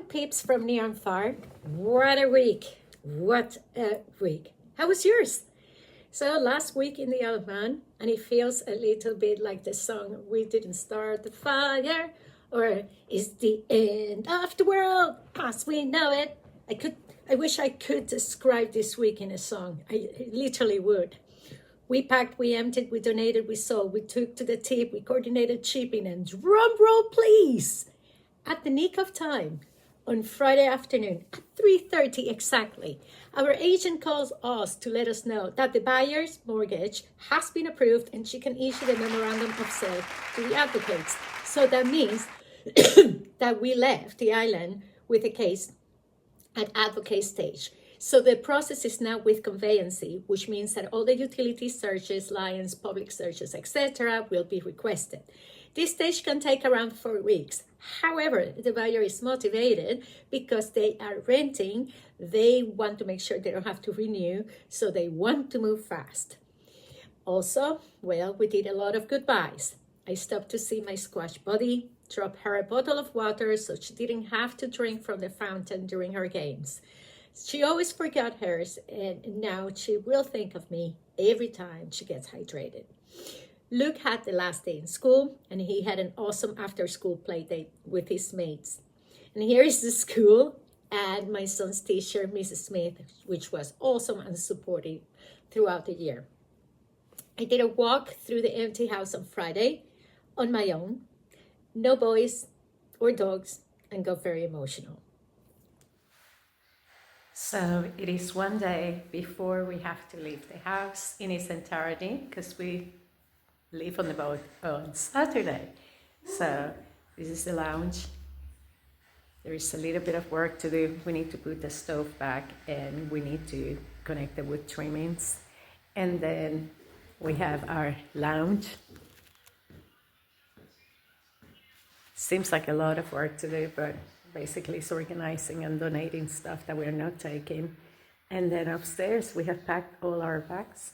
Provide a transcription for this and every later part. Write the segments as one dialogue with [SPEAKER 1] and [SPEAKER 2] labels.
[SPEAKER 1] peeps from near and far. What a week. What a week. How was yours? So last week in the Isle of Man, and it feels a little bit like the song We Didn't Start the Fire, or It's the End of the World as we know it. I wish I could describe this week in a song. I literally would. We packed, we emptied, we donated, we sold, we took to the tip, we coordinated shipping, and drum roll please! At the nick of time, on Friday afternoon at 3:30 exactly, our agent calls us to let us know that the buyer's mortgage has been approved and she can issue the memorandum of sale to the advocates. So that means that we left the island with a case at advocate stage. So the process is now with conveyancy, which means that all the utility searches, liens, public searches, etc. will be requested. This stage can take around 4 weeks. However, the buyer is motivated because they are renting. They want to make sure they don't have to renew, so they want to move fast. Also, well, we did a lot of goodbyes. I stopped to see my squash buddy, drop her a bottle of water so she didn't have to drink from the fountain during her games. She always forgot hers, and now she will think of me every time she gets hydrated. Luke had the last day in school, and he had an awesome after-school play date with his mates. And here is the school and my son's teacher, Mrs. Smith, which was awesome and supportive throughout the year. I did a walk through the empty house on Friday on my own. No boys or dogs, and got very emotional. So it is one day before we have to leave the house in its entirety because we leave on the boat on Saturday. So this is the lounge. There is a little bit of work to do. We need to put the stove back and we need to connect the wood trimmings. And then we have our lounge. Seems like a lot of work to do, but basically it's organizing and donating stuff that we're not taking. And then upstairs we have packed all our bags.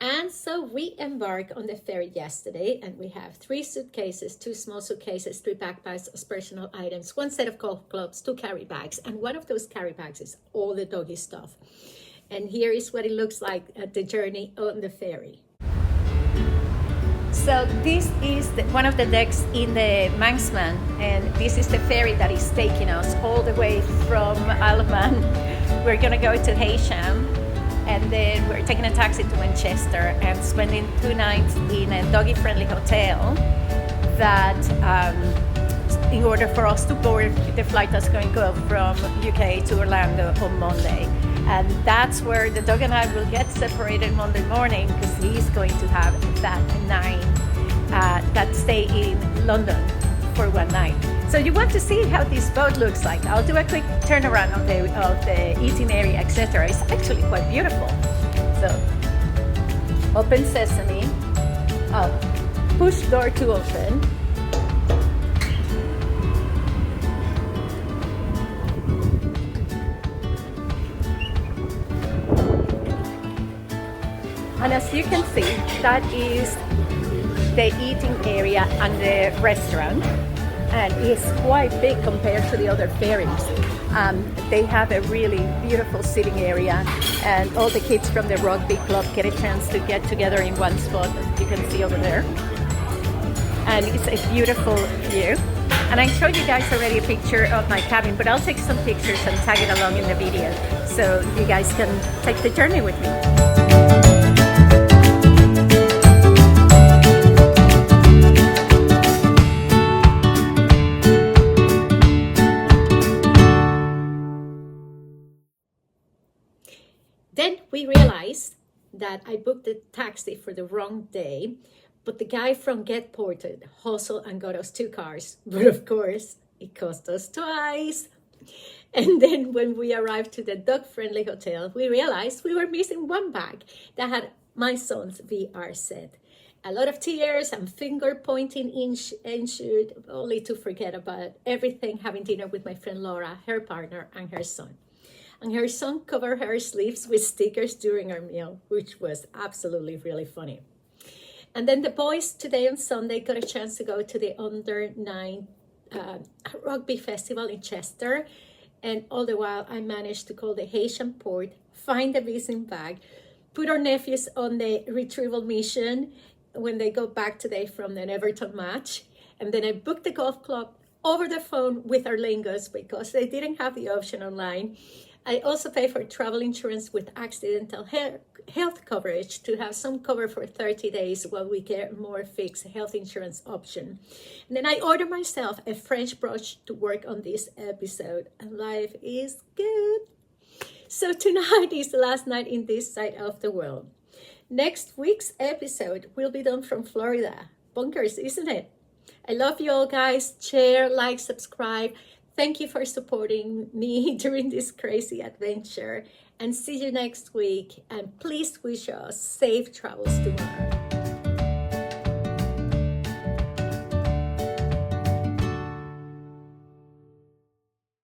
[SPEAKER 1] And so we embarked on the ferry yesterday, and we have 3 suitcases, 2 small suitcases, 3 backpacks of personal items, 1 set of golf clubs, 2 carry bags, and one of those carry bags is all the doggy stuff. And here is what it looks like at the journey on the ferry. So this is one of the decks in the Manxman, and this is the ferry that is taking us all the way from Isle of Man. We're gonna go to Heysham, and then we're taking a taxi to Manchester and spending 2 nights in a doggy-friendly hotel that in order for us to board the flight that's going to go from UK to Orlando on Monday. And that's where the dog and I will get separated Monday morning because he's going to have that stay in London for 1 night. So you want to see how this boat looks like. I'll do a quick turnaround of the eating area, etc. It's actually quite beautiful. So, open sesame, push door to open. And as you can see, that is the eating area and the restaurant. And it's quite big compared to the other ferries. They have a really beautiful sitting area, and all the kids from the rugby club get a chance to get together in one spot, as you can see over there. And it's a beautiful view. And I showed you guys already a picture of my cabin, but I'll take some pictures and tag it along in the video so you guys can take the journey with me. Then we realized that I booked the taxi for the wrong day, but the guy from Get Ported hustled and got us 2 cars. But of course, it cost us twice. And then when we arrived to the dog-friendly hotel, we realized we were missing 1 bag that had my son's VR set. A lot of tears and finger pointing ensued, only to forget about everything, having dinner with my friend Laura, her partner, and her son. And her son covered her sleeves with stickers during our meal, which was absolutely really funny. And then the boys today on Sunday got a chance to go to the under 9 a rugby festival in Chester. And all the while, I managed to call the Haitian port, find the missing bag, put our nephews on the retrieval mission when they go back today from an Everton match. And then I booked the golf club over the phone with our Lingos because they didn't have the option online. I also pay for travel insurance with accidental health coverage to have some cover for 30 days while we get more fixed health insurance option. And then I ordered myself a French brush to work on this episode, and life is good. So tonight is the last night in this side of the world. Next week's episode will be done from Florida. Bonkers, isn't it? I love you all, guys. Share, like, subscribe. Thank you for supporting me during this crazy adventure. And see you next week. And please wish us safe travels tomorrow.